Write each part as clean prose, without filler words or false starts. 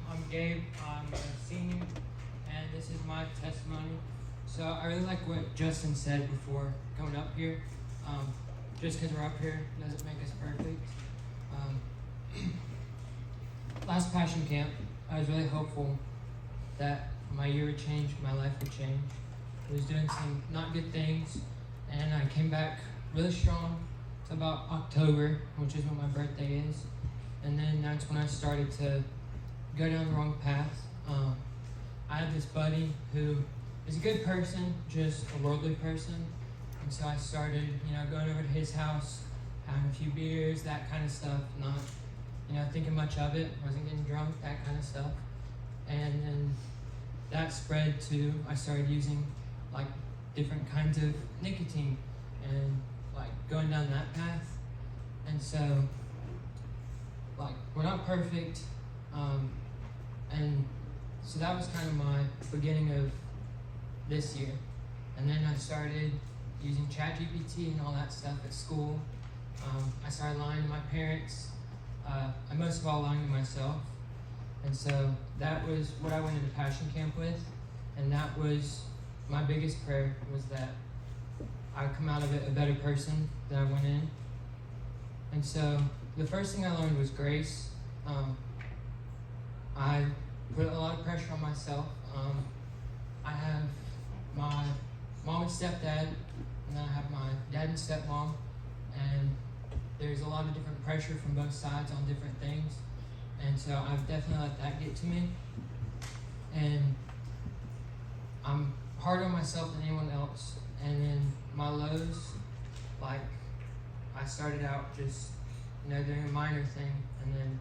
I'm Gabe. I'm a senior, and this is my testimony. So I really like what Justin said before coming up here. Just because we're up here doesn't make us perfect. Last Passion Camp, I was really hopeful that my year would change, my life would change. I was doing some not good things, and I came back really strong to about October, which is when my birthday is. And then that's when I started to go down the wrong path. I had this buddy who is a good person, just a worldly person. And so I started, going over to his house, having a few beers, that kind of stuff, not, thinking much of it, wasn't getting drunk, that kind of stuff. And then that spread to, I started using like different kinds of nicotine and like going down that path. And so, like, we're not perfect. And so that was kind of my beginning of this year. And then I started using ChatGPT and all that stuff at school. I started lying to my parents. I most of all lying to myself. And so that was what I went into Passion Camp with. And that was my biggest prayer, was that I would come out of it a better person than I went in. And so the first thing I learned was grace. I put a lot of pressure on myself. I have my mom and stepdad, and then I have my dad and stepmom, and there's a lot of different pressure from both sides on different things. And so I've definitely let that get to me. And I'm harder on myself than anyone else. And then my lows, like, I started out just, doing a minor thing, and then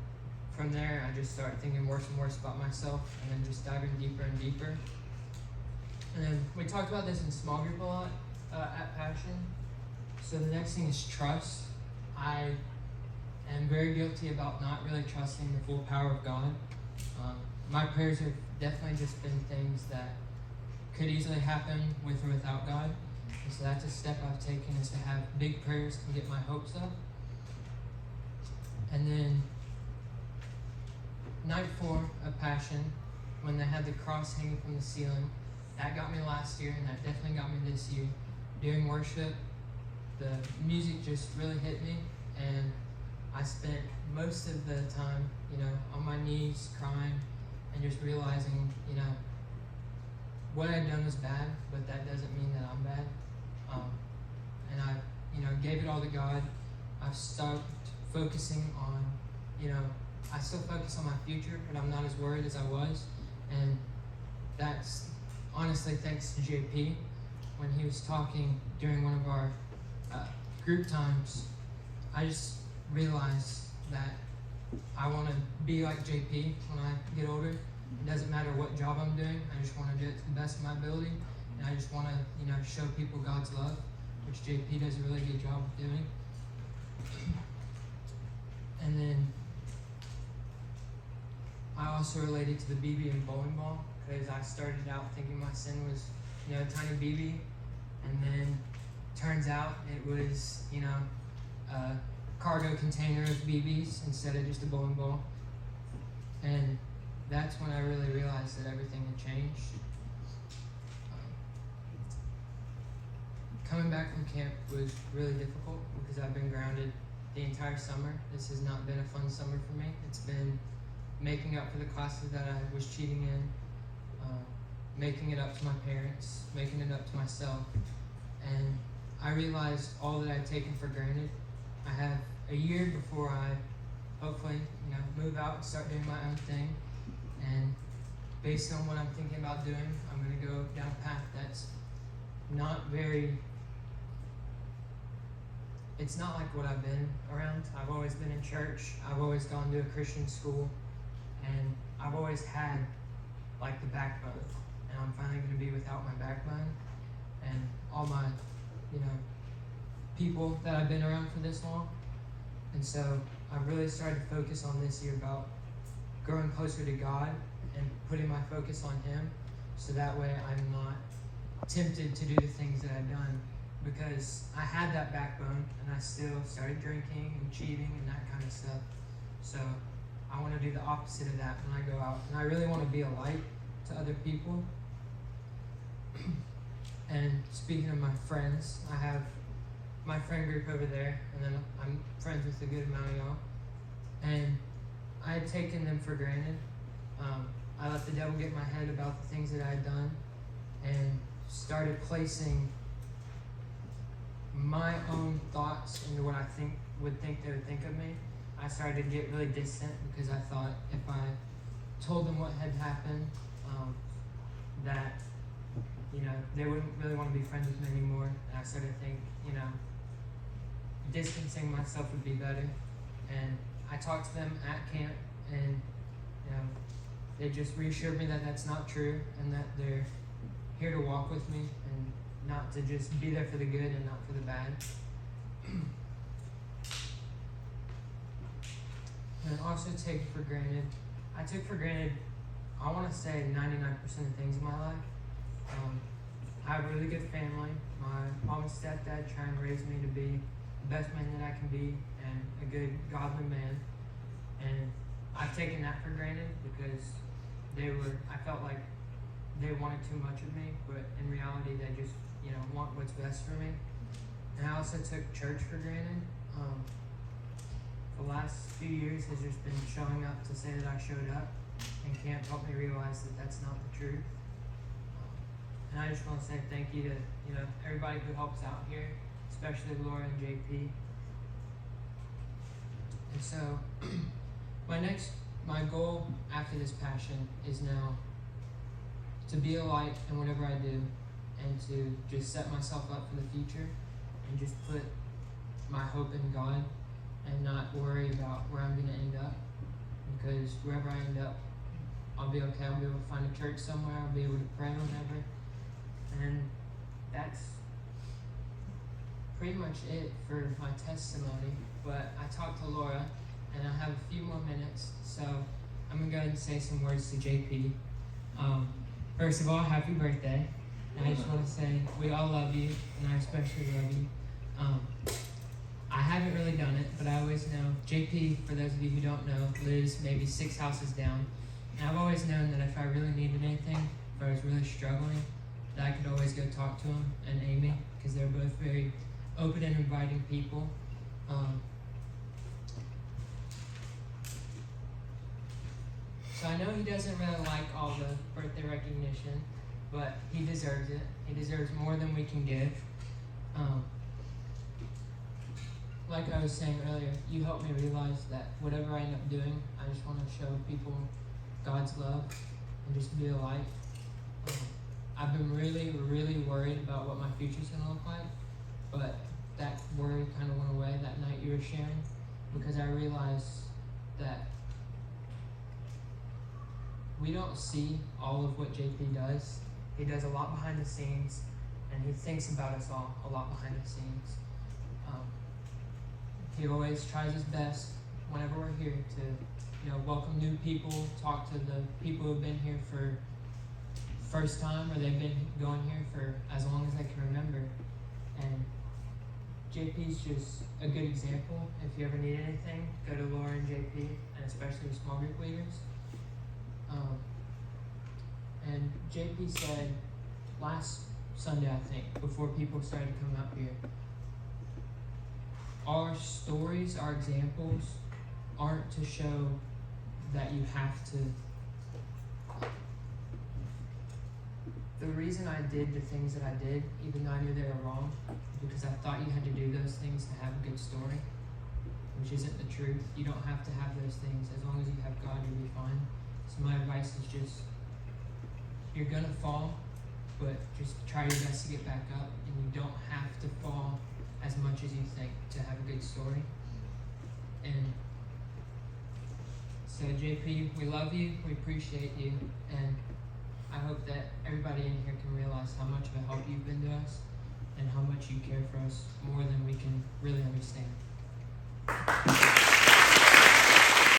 from there I just started thinking worse and worse about myself, and then just diving deeper and deeper. And then we talked about this in small group a lot at Passion. So the next thing is trust. I am very guilty about not really trusting the full power of God. My prayers have definitely just been things that could easily happen with or without God. And so that's a step I've taken, is to have big prayers and get my hopes up. And then night 4 of Passion, when they had the cross hanging from the ceiling, that got me last year, and that definitely got me this year. During worship, the music just really hit me, and I spent most of the time, on my knees crying and just realizing, what I'd done was bad, but that doesn't mean that I'm bad. And I, gave it all to God. I've stopped focusing on, I still focus on my future, but I'm not as worried as I was. And that's honestly thanks to JP. When he was talking during one of our group times, I just realized that I want to be like JP when I get older. It doesn't matter what job I'm doing. I just want to do it to the best of my ability. And I just want to, show people God's love, which JP does a really good job of doing. And then I also related to the BB and bowling ball, because I started out thinking my sin was, a tiny BB, and then turns out it was, a cargo container of BBs instead of just a bowling ball. And that's when I really realized that everything had changed. Coming back from camp was really difficult because I've been grounded the entire summer. This has not been a fun summer for me. It's been making up for the classes that I was cheating in, making it up to my parents, making it up to myself. And I realized all that I'd taken for granted. I have a year before I hopefully, move out and start doing my own thing. And based on what I'm thinking about doing, I'm going to go down a path that's not very, it's not like what I've been around. I've always been in church. I've always gone to a Christian school. And I've always had like the backbone. And I'm finally going to be without my backbone. And all my, people that I've been around for this long. And so I've really started to focus on this year about growing closer to God and putting my focus on Him, so that way I'm not tempted to do the things that I've done, because I had that backbone and I still started drinking and cheating and that kind of stuff. So I want to do the opposite of that when I go out. And I really want to be a light to other people. And speaking of my friends, I have my friend group over there, and then I'm friends with a good amount of y'all. And I had taken them for granted. I let the devil get in my head about the things that I had done and started placing my own thoughts into what I would think they would think of me. I started to get really distant because I thought if I told them what had happened, that, they wouldn't really want to be friends with me anymore. And I started to think, distancing myself would be better. And I talked to them at camp, and, they just reassured me that that's not true and that they're here to walk with me and not to just be there for the good and not for the bad. And also take for granted, I took for granted, I want to say 99% of things in my life. I have a really good family. My mom and stepdad try and raise me to be the best man that I can be and a good godly man. And I've taken that for granted because I felt like they wanted too much of me, but in reality they just, want what's best for me. And I also took church for granted. The last few years has just been showing up to say that I showed up, and camp helped me realize that that's not the truth. And I just want to say thank you to everybody who helps out here, especially Laura and JP. And so my goal after this passion is now to be a light in whatever I do, and to just set myself up for the future and just put my hope in God and not worry about where I'm going to end up, because wherever I end up, I'll be okay. I'll be able to find a church somewhere. I'll be able to pray whenever. And that's pretty much it for my testimony. But I talked to Laura, and I have a few more minutes, so I'm going to go ahead and say some words to JP. First of all, happy birthday. And I just want to say we all love you, and I especially love you. I haven't really done it, but I always know, JP, for those of you who don't know, lives maybe 6 houses down. And I've always known that if I really needed anything, if I was really struggling, that I could always go talk to him and Amy, because they're both very open and inviting people. So I know he doesn't really like all the birthday recognition, but he deserves it. He deserves more than we can give. Like I was saying earlier, you helped me realize that whatever I end up doing, I just want to show people God's love and just be a light. I've been really, really worried about what my future's going to look like, but that worry kind of went away that night you were sharing, because I realized that we don't see all of what JP does. He does a lot behind the scenes, and he thinks about us all a lot behind the scenes. He always tries his best whenever we're here to, welcome new people, talk to the people who've been here for first time, or they've been going here for as long as they can remember. And JP's just a good example. If you ever need anything, go to Laura and JP, and especially the small group leaders. And JP said last Sunday, I think, before people started coming up here, our stories, our examples, aren't to show that you have to. The reason I did the things that I did, even though I knew they were wrong, because I thought you had to do those things to have a good story, which isn't the truth. You don't have to have those things. As long as you have God, you'll be fine. So my advice is just, you're gonna fall, but just try your best to get back up, and you don't have to fall as much as you think to have a good story. And so JP, we love you, we appreciate you, and I hope that everybody in here can realize how much of a help you've been to us and how much you care for us more than we can really understand.